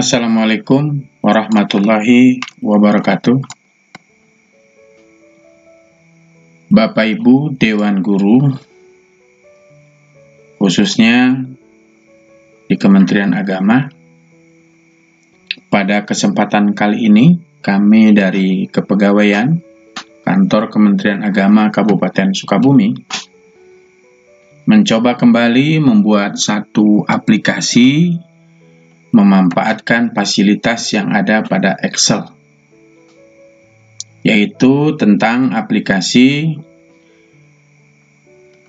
Assalamualaikum warahmatullahi wabarakatuh. Bapak Ibu Dewan Guru, khususnya di Kementerian Agama, pada kesempatan kali ini kami dari Kepegawaian Kantor Kementerian Agama Kabupaten Sukabumi mencoba kembali membuat satu aplikasi memanfaatkan fasilitas yang ada pada Excel, yaitu tentang aplikasi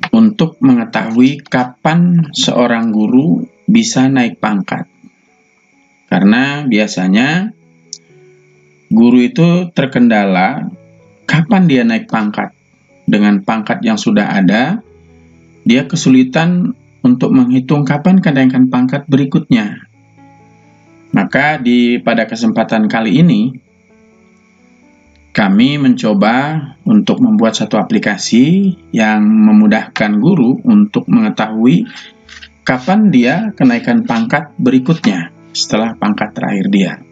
untuk mengetahui kapan seorang guru bisa naik pangkat. Karena biasanya guru itu terkendala kapan dia naik pangkat. Dengan pangkat yang sudah ada, dia kesulitan untuk menghitung kapan kenaikan pangkat berikutnya. Maka pada kesempatan kali ini, kami mencoba untuk membuat satu aplikasi yang memudahkan guru untuk mengetahui kapan dia kenaikan pangkat berikutnya setelah pangkat terakhir dia.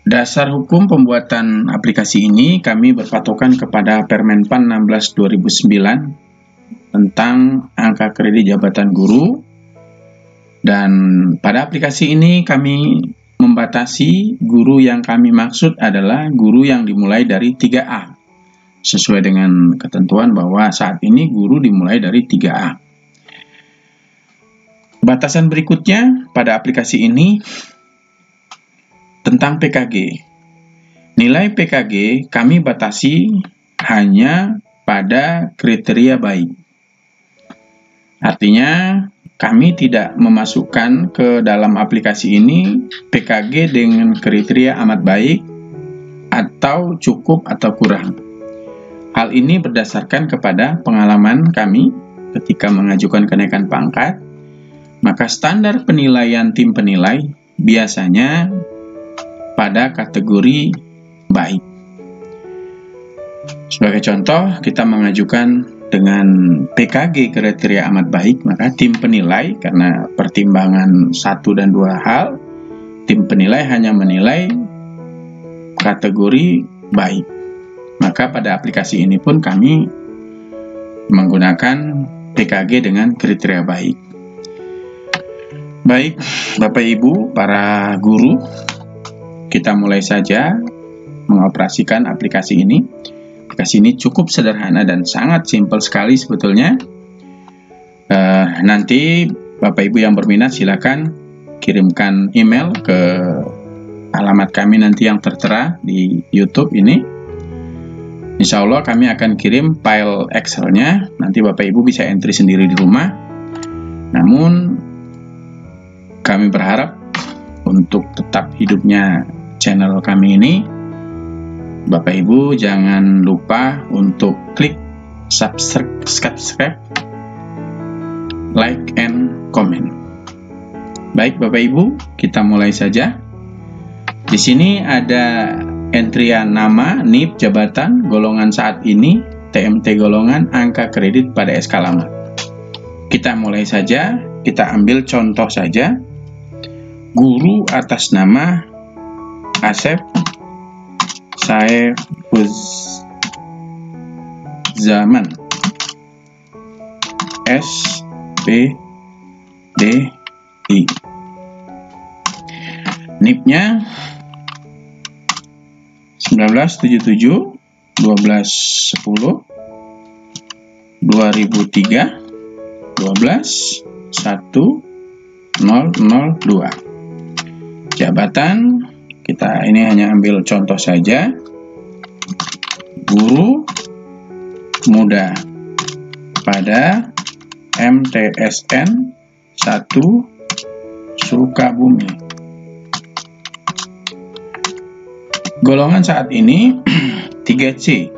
Dasar hukum pembuatan aplikasi ini kami berpatokan kepada Permenpan 16/2009 tentang angka kredit jabatan guru. Dan pada aplikasi ini kami membatasi guru yang kami maksud adalah guru yang dimulai dari 3A. Sesuai dengan ketentuan bahwa saat ini guru dimulai dari 3A. Batasan berikutnya pada aplikasi ini tentang PKG. Nilai PKG kami batasi hanya pada kriteria baik. Artinya kami tidak memasukkan ke dalam aplikasi ini PKG dengan kriteria amat baik atau cukup atau kurang. Hal ini berdasarkan kepada pengalaman kami ketika mengajukan kenaikan pangkat, maka standar penilaian tim penilai biasanya pada kategori baik. Sebagai contoh, kita mengajukan dengan PKG kriteria amat baik, maka tim penilai karena pertimbangan 1 dan 2 hal, tim penilai hanya menilai kategori baik. Maka pada aplikasi ini pun kami menggunakan PKG dengan kriteria baik. Baik, Bapak Ibu, para guru, kita mulai saja mengoperasikan aplikasi ini. Aplikasi ini cukup sederhana dan sangat simpel sekali sebetulnya. Nanti Bapak Ibu yang berminat silakan kirimkan email ke alamat kami nanti yang tertera di YouTube ini. Insya Allah kami akan kirim file Excel-nya. Nanti Bapak Ibu bisa entry sendiri di rumah. Namun kami berharap untuk tetap hidupnya channel kami ini, Bapak Ibu jangan lupa untuk klik subscribe, like, and comment. Baik Bapak Ibu, kita mulai saja. Di sini ada entrian nama, NIP, jabatan, golongan saat ini, TMT golongan, angka kredit pada SK lama. Kita mulai saja, kita ambil contoh saja. Guru atas nama Asep Saifuzzaman, SPDI. NIP-nya 1977 1210 2003 12 1002. Jabatan kita ini hanya ambil contoh saja, guru muda pada MTSN 1 Sukabumi. Golongan saat ini 3C.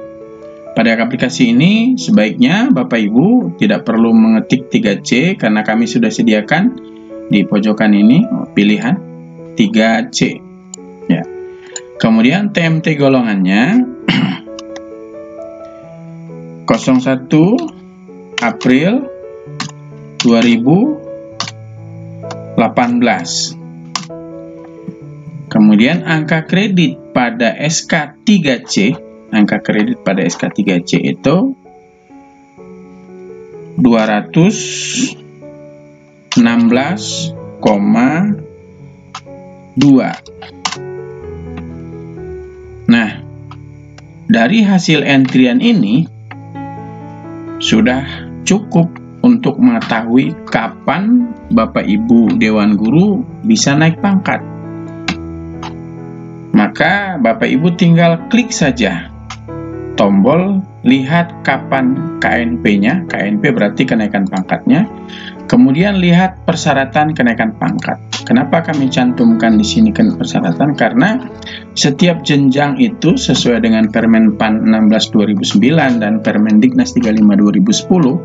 Pada aplikasi ini sebaiknya Bapak Ibu tidak perlu mengetik 3C karena kami sudah sediakan di pojokan ini pilihan 3C. Ya. Kemudian TMT golongannya 01 April 2000 Kemudian angka kredit pada SK3C, angka kredit pada SK3C itu 216,2. Nah, dari hasil entrian ini sudah cukup untuk mengetahui kapan Bapak Ibu Dewan Guru bisa naik pangkat. Maka Bapak Ibu tinggal klik saja tombol lihat kapan KNP-nya, KNP berarti kenaikan pangkatnya, kemudian lihat persyaratan kenaikan pangkat. Kenapa kami cantumkan di sini persyaratan? Karena setiap jenjang itu sesuai dengan Permen PAN 16/2009 dan Permendiknas 35/2010,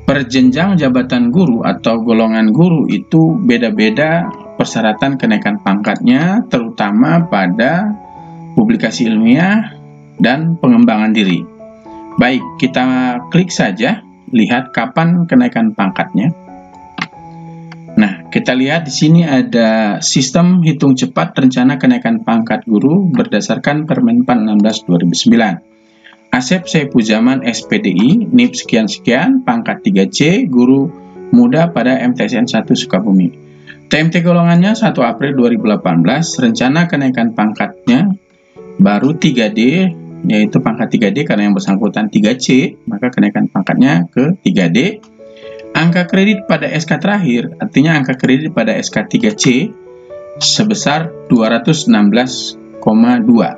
per jenjang jabatan guru atau golongan guru itu beda-beda persyaratan kenaikan pangkatnya, terutama pada publikasi ilmiah dan pengembangan diri. Baik, kita klik saja lihat kapan kenaikan pangkatnya. Nah, kita lihat di sini ada sistem hitung cepat rencana kenaikan pangkat guru berdasarkan Permen PAN 16/2009. Asep Saifuzaman SPDI, NIP sekian-sekian, pangkat 3C, guru muda pada MTSN 1 Sukabumi. TMT golongannya 1 April 2018, rencana kenaikan pangkatnya baru 3D, yaitu pangkat 3D karena yang bersangkutan 3C, maka kenaikan pangkatnya ke 3D. Angka kredit pada SK terakhir, artinya angka kredit pada SK 3C sebesar 216,2.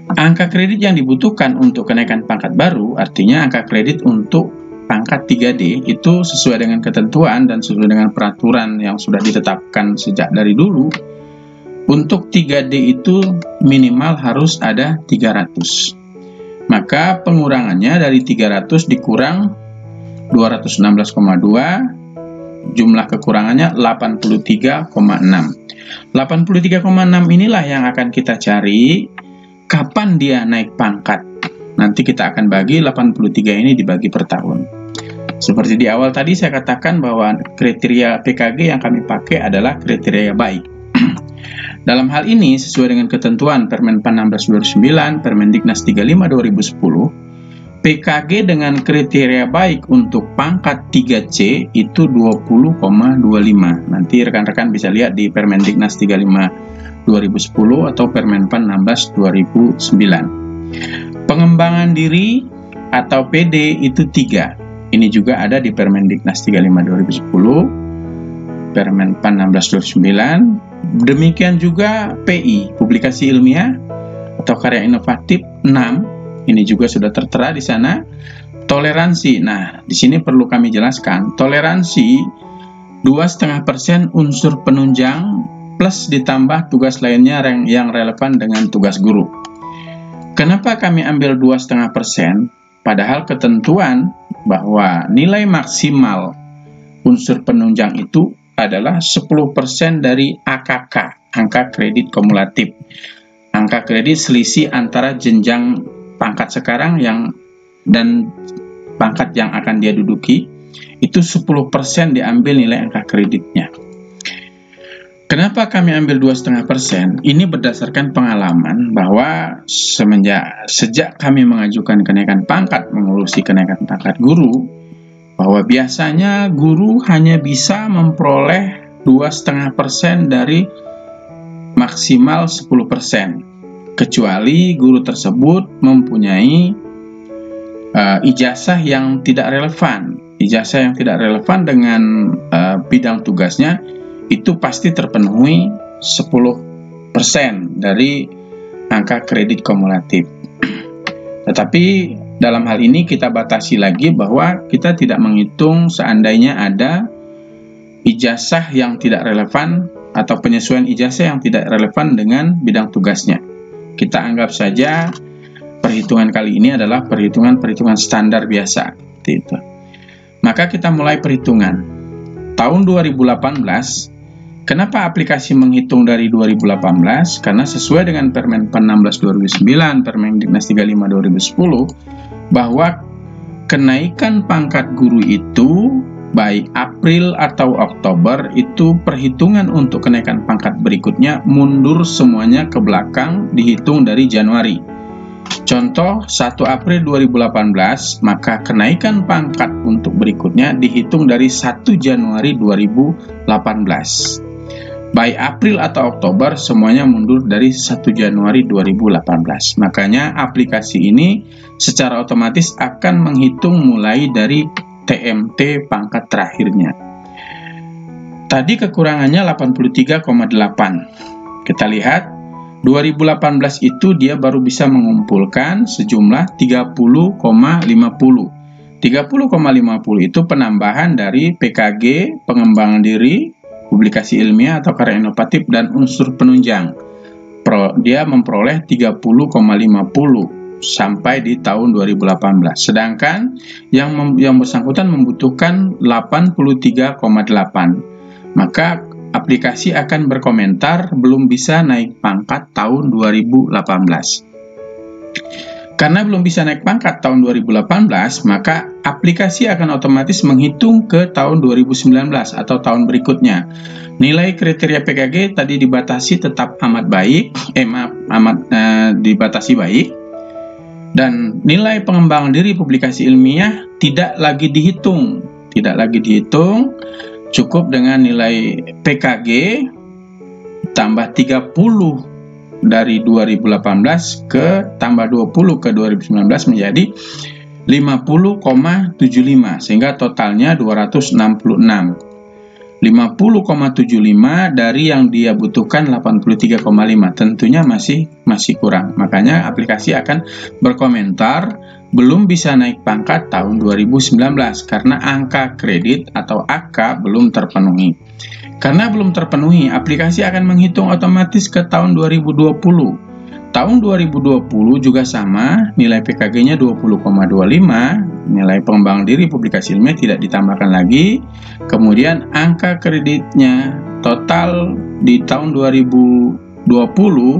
Angka kredit yang dibutuhkan untuk kenaikan pangkat baru, artinya angka kredit untuk pangkat 3D itu sesuai dengan ketentuan dan sesuai dengan peraturan yang sudah ditetapkan sejak dari dulu. Untuk 3D itu minimal harus ada 300. Maka pengurangannya dari 300 dikurang 216,2, jumlah kekurangannya 83,6. 83,6 inilah yang akan kita cari kapan dia naik pangkat. Nanti kita akan bagi 83 ini dibagi per tahun. Seperti di awal tadi saya katakan bahwa kriteria PKG yang kami pakai adalah kriteria baik. Dalam hal ini, sesuai dengan ketentuan Permen PAN 16/2009, Permendiknas 35/2010, PKG dengan kriteria baik untuk pangkat 3C itu 20,25. Nanti rekan-rekan bisa lihat di Permendiknas 35/2010 atau Permen PAN 16/2009. Pengembangan diri atau PD itu 3. Ini juga ada di Permendiknas 35/2010, Permen PAN 16/2009. Demikian juga PI, publikasi ilmiah atau karya inovatif 6. Ini juga sudah tertera di sana. Toleransi. Nah, di sini perlu kami jelaskan. Toleransi 2,5% unsur penunjang plus ditambah tugas lainnya yang relevan dengan tugas guru. Kenapa kami ambil 2,5%? Padahal ketentuan bahwa nilai maksimal unsur penunjang itu adalah 10% dari AKK, angka kredit kumulatif. Angka kredit selisih antara jenjang pangkat sekarang dan pangkat yang akan dia duduki, itu 10% diambil nilai angka kreditnya. Kenapa kami ambil 2,5%? Ini berdasarkan pengalaman bahwa sejak kami mengajukan kenaikan pangkat, mengurusi kenaikan pangkat guru, bahwa biasanya guru hanya bisa memperoleh 2,5% dari maksimal 10%, kecuali guru tersebut mempunyai ijazah yang tidak relevan. Ijazah yang tidak relevan dengan bidang tugasnya itu pasti terpenuhi 10% dari angka kredit kumulatif. Tetapi dalam hal ini kita batasi lagi bahwa kita tidak menghitung seandainya ada ijazah yang tidak relevan atau penyesuaian ijazah yang tidak relevan dengan bidang tugasnya. Kita anggap saja perhitungan kali ini adalah perhitungan standar biasa. Itu. Maka kita mulai perhitungan. Tahun 2018, kenapa aplikasi menghitung dari 2018? Karena sesuai dengan Permen PAN 16/2009, Permendiknas 35/2010, bahwa kenaikan pangkat guru itu baik April atau Oktober, itu perhitungan untuk kenaikan pangkat berikutnya mundur semuanya ke belakang, dihitung dari Januari. Contoh 1 April 2018, maka kenaikan pangkat untuk berikutnya dihitung dari 1 Januari 2018. Baik April atau Oktober, semuanya mundur dari 1 Januari 2018. Makanya aplikasi ini secara otomatis akan menghitung mulai dari TMT pangkat terakhirnya. Tadi kekurangannya 83,8. Kita lihat 2018 itu dia baru bisa mengumpulkan sejumlah 30,50. 30,50 itu penambahan dari PKG, pengembangan diri, publikasi ilmiah atau karya inovatif, dan unsur penunjang. Dia memperoleh 30,50 sampai di tahun 2018. Sedangkan yang bersangkutan membutuhkan 83,8. Maka aplikasi akan berkomentar belum bisa naik pangkat tahun 2018. Karena belum bisa naik pangkat tahun 2018, maka aplikasi akan otomatis menghitung ke tahun 2019 atau tahun berikutnya. Nilai kriteria PKG tadi dibatasi tetap amat baik, dibatasi baik, dan nilai pengembangan diri publikasi ilmiah tidak lagi dihitung, cukup dengan nilai PKG tambah 30 dari 2018 ke tambah 20 ke 2019 menjadi 50,75, sehingga totalnya 266. 50,75 dari yang dia butuhkan 83,5, tentunya masih kurang. Makanya aplikasi akan berkomentar belum bisa naik pangkat tahun 2019 karena angka kredit atau AK belum terpenuhi. Karena belum terpenuhi, aplikasi akan menghitung otomatis ke tahun 2020. Tahun 2020 juga sama, nilai PKG-nya 20,25, nilai pengembangan diri publikasi ilmiah tidak ditambahkan lagi. Kemudian angka kreditnya total di tahun 2020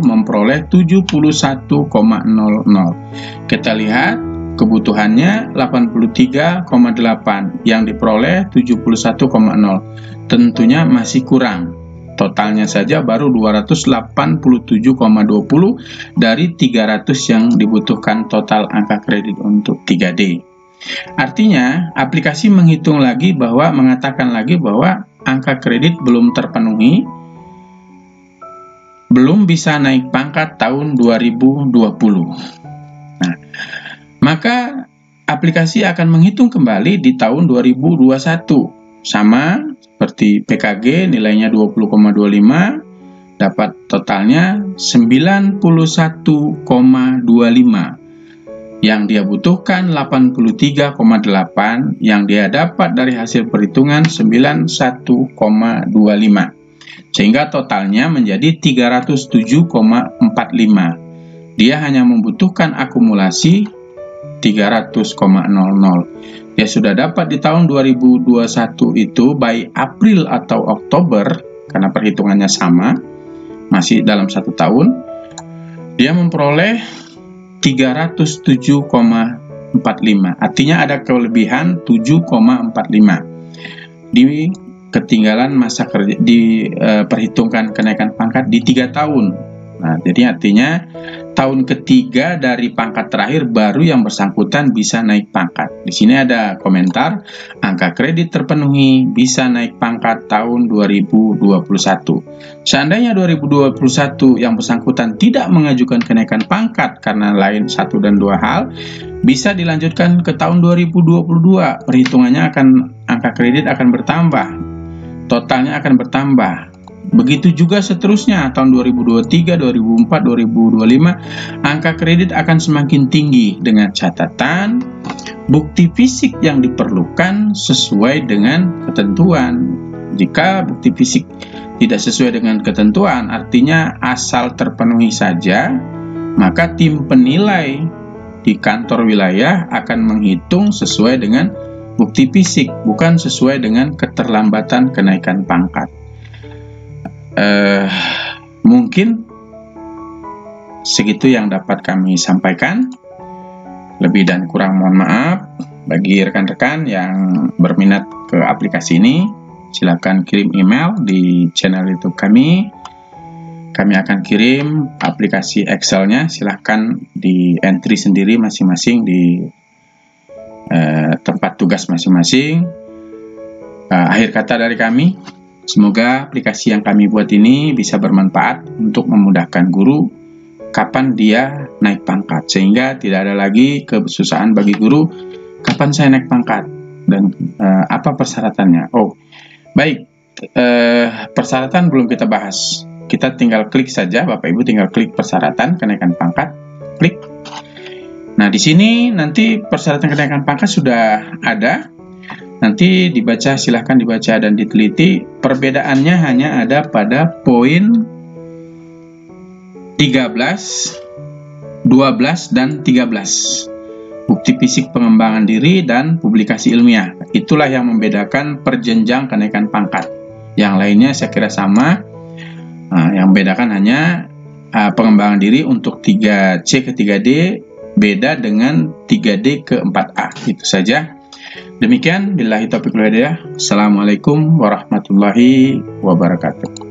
memperoleh 71,00. Kita lihat kebutuhannya 83,8, yang diperoleh 71,0. Tentunya masih kurang. Totalnya saja baru 287,20 dari 300 yang dibutuhkan total angka kredit untuk 3D. Artinya, aplikasi mengatakan lagi bahwa angka kredit belum terpenuhi, belum bisa naik pangkat tahun 2020. Nah, maka aplikasi akan menghitung kembali di tahun 2021. Sama seperti PKG, nilainya 20,25, dapat totalnya 91,25. Yang dia butuhkan 83,8, yang dia dapat dari hasil perhitungan 91,25. Sehingga totalnya menjadi 307,45. Dia hanya membutuhkan akumulasi 300,00. Dia sudah dapat di tahun 2021 itu baik April atau Oktober, karena perhitungannya sama, masih dalam 1 tahun, dia memperoleh 307,45. Artinya ada kelebihan 7,45. Di ketinggalan masa kerja, diperhitungkan kenaikan pangkat di 3 tahun. Nah, jadi artinya tahun ketiga dari pangkat terakhir baru yang bersangkutan bisa naik pangkat. Di sini ada komentar, angka kredit terpenuhi, bisa naik pangkat tahun 2021. Seandainya 2021 yang bersangkutan tidak mengajukan kenaikan pangkat karena lain 1 dan 2 hal, bisa dilanjutkan ke tahun 2022. Perhitungannya angka kredit akan bertambah, totalnya akan bertambah. Begitu juga seterusnya, tahun 2023, 2024, 2025, angka kredit akan semakin tinggi dengan catatan bukti fisik yang diperlukan sesuai dengan ketentuan. Jika bukti fisik tidak sesuai dengan ketentuan, artinya asal terpenuhi saja, maka tim penilai di kantor wilayah akan menghitung sesuai dengan bukti fisik, bukan sesuai dengan keterlambatan kenaikan pangkat. Mungkin segitu yang dapat kami sampaikan. Lebih dan kurang mohon maaf. bagi rekan-rekan yang berminat ke aplikasi ini, silakan kirim email di channel YouTube kami. Kami akan kirim aplikasi Excel-nya, silahkan di entry sendiri masing-masing di tempat tugas masing-masing. Akhir kata dari kami, semoga aplikasi yang kami buat ini bisa bermanfaat untuk memudahkan guru kapan dia naik pangkat, sehingga tidak ada lagi kesusahan bagi guru kapan saya naik pangkat dan apa persyaratannya. Oh, baik, persyaratan belum kita bahas. Kita tinggal klik saja, Bapak Ibu tinggal klik persyaratan kenaikan pangkat, klik. Nah, di sini nanti persyaratan kenaikan pangkat sudah ada. Nanti dibaca, silahkan dibaca dan diteliti. Perbedaannya hanya ada pada poin 13, 12, dan 13. Bukti fisik pengembangan diri dan publikasi ilmiah. Itulah yang membedakan perjenjang kenaikan pangkat. Yang lainnya saya kira sama. Yang membedakan hanya pengembangan diri untuk 3C ke 3D beda dengan 3D ke 4A. Itu saja. Demikian, billahi taufiq wal hidayah. Assalamualaikum warahmatullahi wabarakatuh.